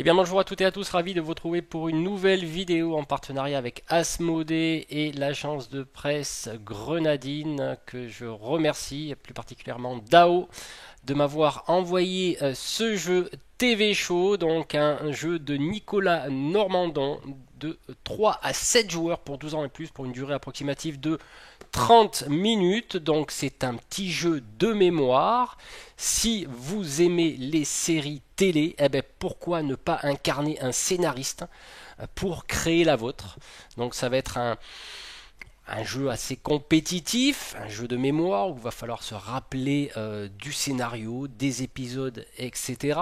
Eh bien bonjour à toutes et à tous, ravi de vous retrouver pour une nouvelle vidéo en partenariat avec Asmodée et l'agence de presse Grenadine que je remercie, plus particulièrement DAO, de m'avoir envoyé ce jeu TV Show, donc un jeu de Nicolas Normandon de 3 à 7 joueurs pour 12 ans et plus pour une durée approximative de 30 minutes. Donc c'est un petit jeu de mémoire. Si vous aimez les séries télé, eh ben pourquoi ne pas incarner un scénariste pour créer la vôtre. Donc ça va être un jeu assez compétitif, un jeu de mémoire où il va falloir se rappeler du scénario, des épisodes, etc.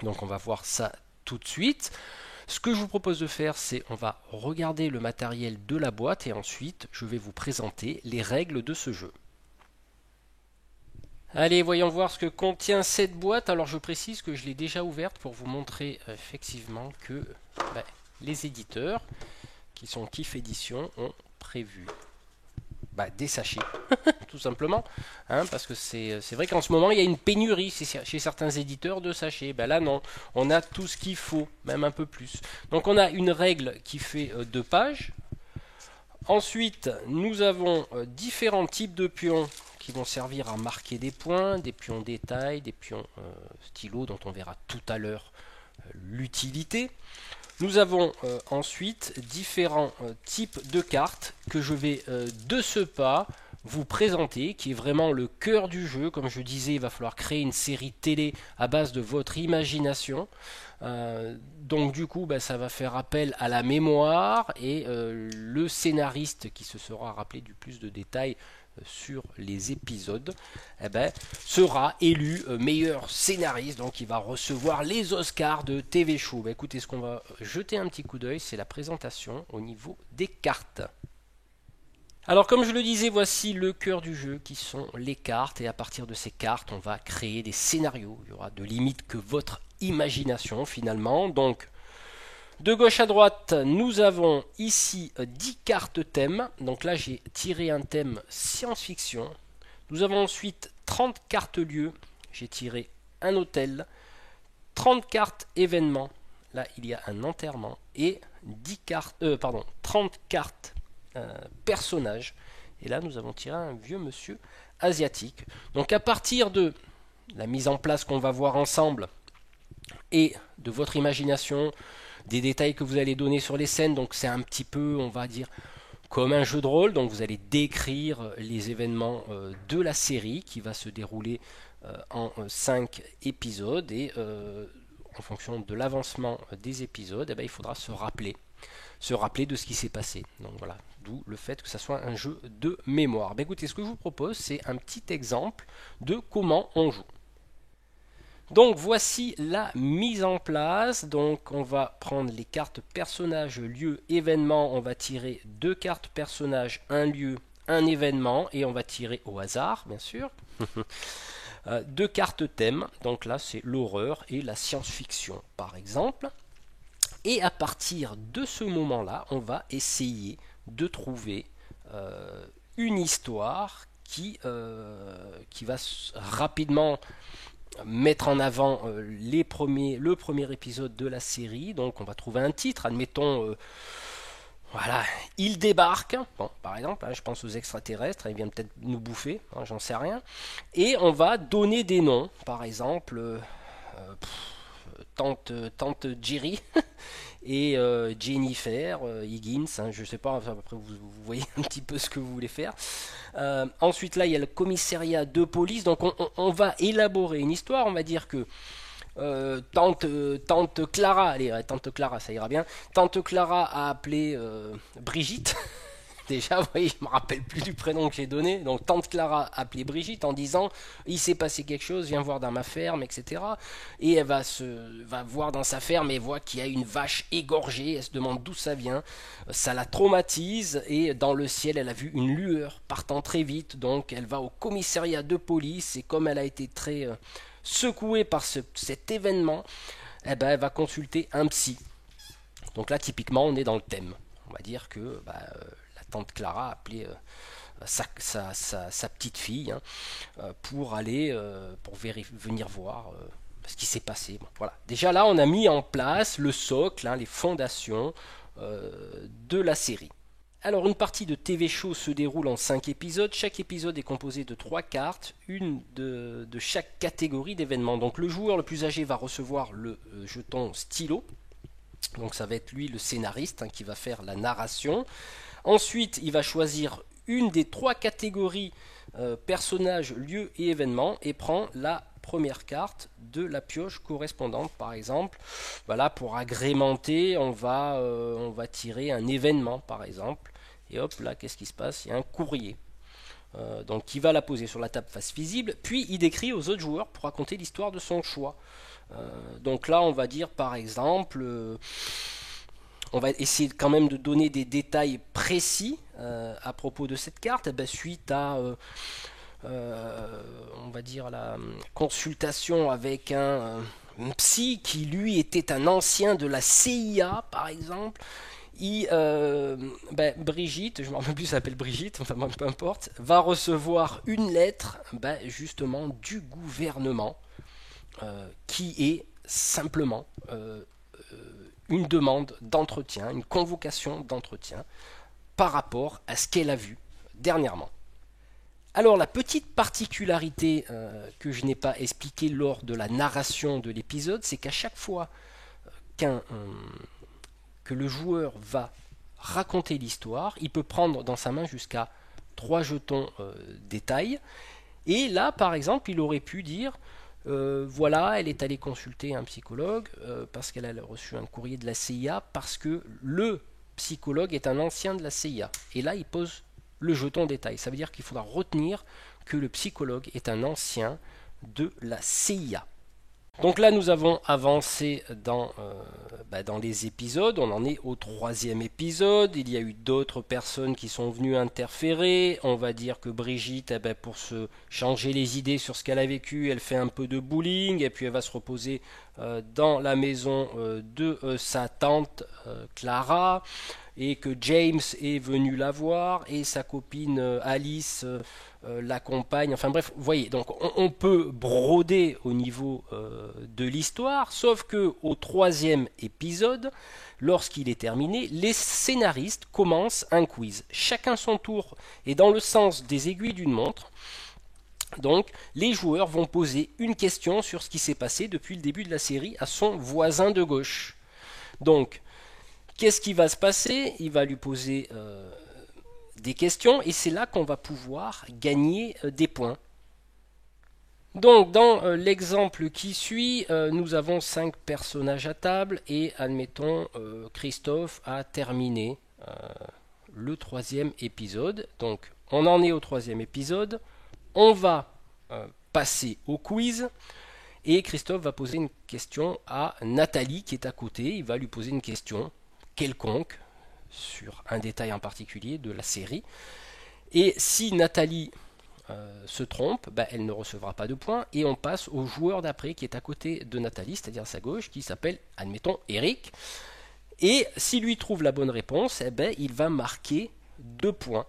Donc on va voir ça tout de suite. Ce que je vous propose de faire, c'est on va regarder le matériel de la boîte et ensuite je vais vous présenter les règles de ce jeu. Allez, voyons voir ce que contient cette boîte. Alors je précise que je l'ai déjà ouverte pour vous montrer effectivement que les éditeurs qui sont Kiff Édition ont prévu des sachets, tout simplement, hein, parce que c'est vrai qu'en ce moment il y a une pénurie chez certains éditeurs de sachets. Là non, on a tout ce qu'il faut, même un peu plus. Donc on a une règle qui fait 2 pages. Ensuite, nous avons différents types de pions qui vont servir à marquer des points, des pions détail, des pions stylo dont on verra tout à l'heure l'utilité. Nous avons ensuite différents types de cartes que je vais de ce pas vous présenter, qui est vraiment le cœur du jeu. Comme je disais, il va falloir créer une série télé à base de votre imagination. Donc du coup, ça va faire appel à la mémoire et le scénariste qui se sera rappelé du plus de détails sur les épisodes sera élu meilleur scénariste, donc il va recevoir les Oscars de TV Show. Écoutez, ce qu'on va jeter un petit coup d'œil, c'est la présentation au niveau des cartes. Alors comme je le disais, voici le cœur du jeu qui sont les cartes, et à partir de ces cartes on va créer des scénarios. Il y aura de limite que votre imagination finalement. Donc de gauche à droite, nous avons ici 10 cartes thèmes. Donc là, j'ai tiré un thème science-fiction. Nous avons ensuite 30 cartes lieux. J'ai tiré un hôtel. 30 cartes événements. Là, il y a un enterrement. Et 30 cartes personnages. Et là, nous avons tiré un vieux monsieur asiatique. Donc à partir de la mise en place qu'on va voir ensemble et de votre imagination, des détails que vous allez donner sur les scènes, donc c'est un petit peu, on va dire, comme un jeu de rôle. Donc vous allez décrire les événements de la série qui va se dérouler en 5 épisodes, et en fonction de l'avancement des épisodes, il faudra se rappeler de ce qui s'est passé. Donc voilà, d'où le fait que ça soit un jeu de mémoire. Écoutez, ce que je vous propose, c'est un petit exemple de comment on joue. Donc voici la mise en place. Donc on va prendre les cartes personnages, lieu, événement. On va tirer 2 cartes personnages, un lieu, un événement, et on va tirer au hasard, bien sûr. 2 cartes thèmes. Donc là c'est l'horreur et la science-fiction par exemple. Et à partir de ce moment-là, on va essayer de trouver une histoire qui va rapidement mettre en avant le premier épisode de la série. Donc on va trouver un titre, admettons, voilà, il débarque, bon, par exemple, hein, je pense aux extraterrestres, ils viennent peut-être nous bouffer, hein, j'en sais rien. Et on va donner des noms, par exemple, tante Jerry et Jennifer Higgins, hein, je sais pas, après vous voyez un petit peu ce que vous voulez faire. Ensuite là il y a le commissariat de police, donc on va élaborer une histoire. On va dire que tante Clara, allez, tante Clara ça ira bien, tante Clara a appelé Brigitte. Déjà, vous voyez, je me rappelle plus du prénom que j'ai donné. Donc, tante Clara a appelé Brigitte en disant il s'est passé quelque chose, viens voir dans ma ferme, etc. Et elle va voir dans sa ferme et voit qu'il y a une vache égorgée. Elle se demande d'où ça vient. Ça la traumatise, et dans le ciel, elle a vu une lueur partant très vite. Donc, elle va au commissariat de police, et comme elle a été très secouée par cet événement, elle va consulter un psy. Donc là, typiquement, on est dans le thème. On va dire que la tante Clara a appelé sa petite fille, hein, pour aller venir voir ce qui s'est passé. Bon, voilà. Déjà là, on a mis en place le socle, hein, les fondations de la série. Alors, une partie de TV Show se déroule en 5 épisodes. Chaque épisode est composé de 3 cartes, une de chaque catégorie d'événements. Donc, le joueur le plus âgé va recevoir le jeton stylo. Donc, ça va être lui le scénariste, hein, qui va faire la narration. Ensuite, il va choisir une des 3 catégories personnages, lieux et événements et prend la première carte de la pioche correspondante. Par exemple, voilà, pour agrémenter, on va tirer un événement, par exemple. Et hop, là, qu'est-ce qui se passe? Il y a un courrier. Donc, il va la poser sur la table face visible, puis il décrit aux autres joueurs pour raconter l'histoire de son choix. Donc là, on va dire, par exemple, on va essayer quand même de donner des détails précis à propos de cette carte. Suite à, on va dire, la consultation avec un psy qui, lui, était un ancien de la CIA, par exemple. Brigitte, je ne me rappelle plus, elle s'appelle Brigitte, enfin peu importe, va recevoir une lettre justement du gouvernement qui est simplement une demande d'entretien, une convocation d'entretien par rapport à ce qu'elle a vu dernièrement. Alors la petite particularité que je n'ai pas expliquée lors de la narration de l'épisode, c'est qu'à chaque fois que le joueur va raconter l'histoire, il peut prendre dans sa main jusqu'à 3 jetons détails. Et là, par exemple, il aurait pu dire voilà, elle est allée consulter un psychologue parce qu'elle a reçu un courrier de la CIA parce que le psychologue est un ancien de la CIA. Et là, il pose le jeton détail. Ça veut dire qu'il faudra retenir que le psychologue est un ancien de la CIA. Donc là, nous avons avancé dans les épisodes. On en est au 3e épisode. Il y a eu d'autres personnes qui sont venues interférer. On va dire que Brigitte, pour se changer les idées sur ce qu'elle a vécu, elle fait un peu de bullying et puis elle va se reposer dans la maison de sa tante Clara, et que James est venu la voir et sa copine Alice l'accompagne. Enfin bref, vous voyez, donc on peut broder au niveau de l'histoire, sauf que au 3e épisode, lorsqu'il est terminé, les scénaristes commencent un quiz. Chacun son tour et dans le sens des aiguilles d'une montre. Donc, les joueurs vont poser une question sur ce qui s'est passé depuis le début de la série à son voisin de gauche. Donc, qu'est-ce qui va se passer? Il va lui poser des questions et c'est là qu'on va pouvoir gagner des points. Donc dans l'exemple qui suit, nous avons 5 personnages à table et admettons Christophe a terminé le 3e épisode. Donc on en est au 3e épisode, on va passer au quiz. Et Christophe va poser une question à Nathalie qui est à côté. Il va lui poser une question quelconque sur un détail en particulier de la série. Et si Nathalie se trompe, elle ne recevra pas de points. Et on passe au joueur d'après qui est à côté de Nathalie, c'est-à-dire à sa gauche, qui s'appelle, admettons, Eric. Et s'il lui trouve la bonne réponse, il va marquer 2 points.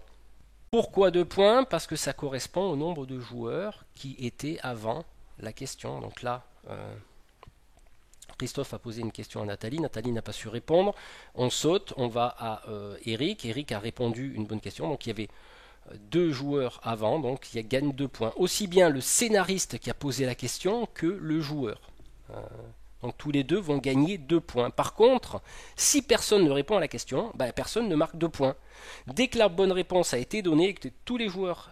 Pourquoi 2 points? Parce que ça correspond au nombre de joueurs qui étaient avant la question. Donc là, Christophe a posé une question à Nathalie. Nathalie n'a pas su répondre. On saute, on va à Eric. Eric a répondu une bonne question. Donc il y avait 2 joueurs avant, donc il gagne 2 points. Aussi bien le scénariste qui a posé la question que le joueur. Donc tous les deux vont gagner 2 points. Par contre, si personne ne répond à la question, personne ne marque 2 points. Dès que la bonne réponse a été donnée, que tous les joueurs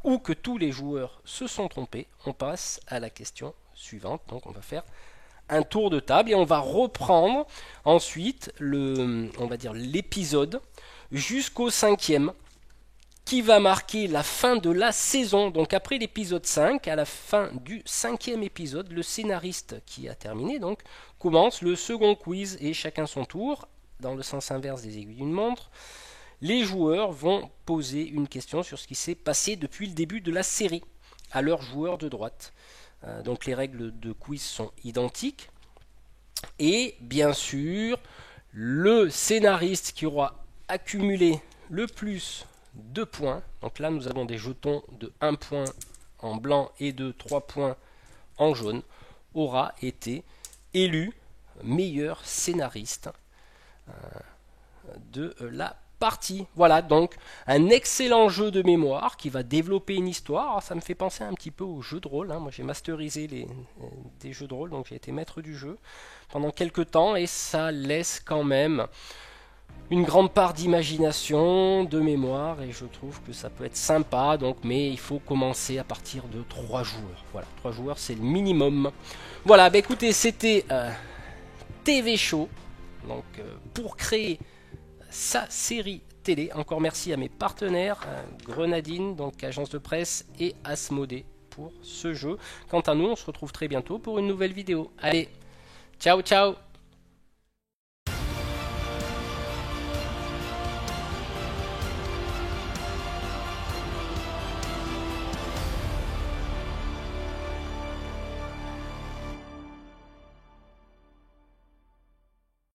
ou que tous les joueurs se sont trompés, on passe à la question suivante. Donc on va faire un tour de table et on va reprendre ensuite l'épisode jusqu'au 5e qui va marquer la fin de la saison. Donc après l'épisode 5, à la fin du 5e épisode, le scénariste qui a terminé donc commence le second quiz et chacun son tour, dans le sens inverse des aiguilles d'une montre. Les joueurs vont poser une question sur ce qui s'est passé depuis le début de la série à leur joueur de droite. Donc les règles de quiz sont identiques. Et bien sûr, le scénariste qui aura accumulé le plus de points, donc là nous avons des jetons de 1 point en blanc et de 3 points en jaune, aura été élu meilleur scénariste de la partie. Voilà, donc un excellent jeu de mémoire qui va développer une histoire. Alors, ça me fait penser un petit peu au jeu de rôle, hein. Moi j'ai masterisé des jeux de rôle, donc j'ai été maître du jeu pendant quelques temps, et ça laisse quand même une grande part d'imagination, de mémoire, et je trouve que ça peut être sympa. Donc, mais il faut commencer à partir de 3 joueurs. Voilà, 3 joueurs c'est le minimum. Voilà, bah écoutez, c'était TV Show, donc pour créer sa série télé. Encore merci à mes partenaires, Grenadine, donc agence de presse, et Asmodée pour ce jeu. Quant à nous, on se retrouve très bientôt pour une nouvelle vidéo. Allez, ciao ciao.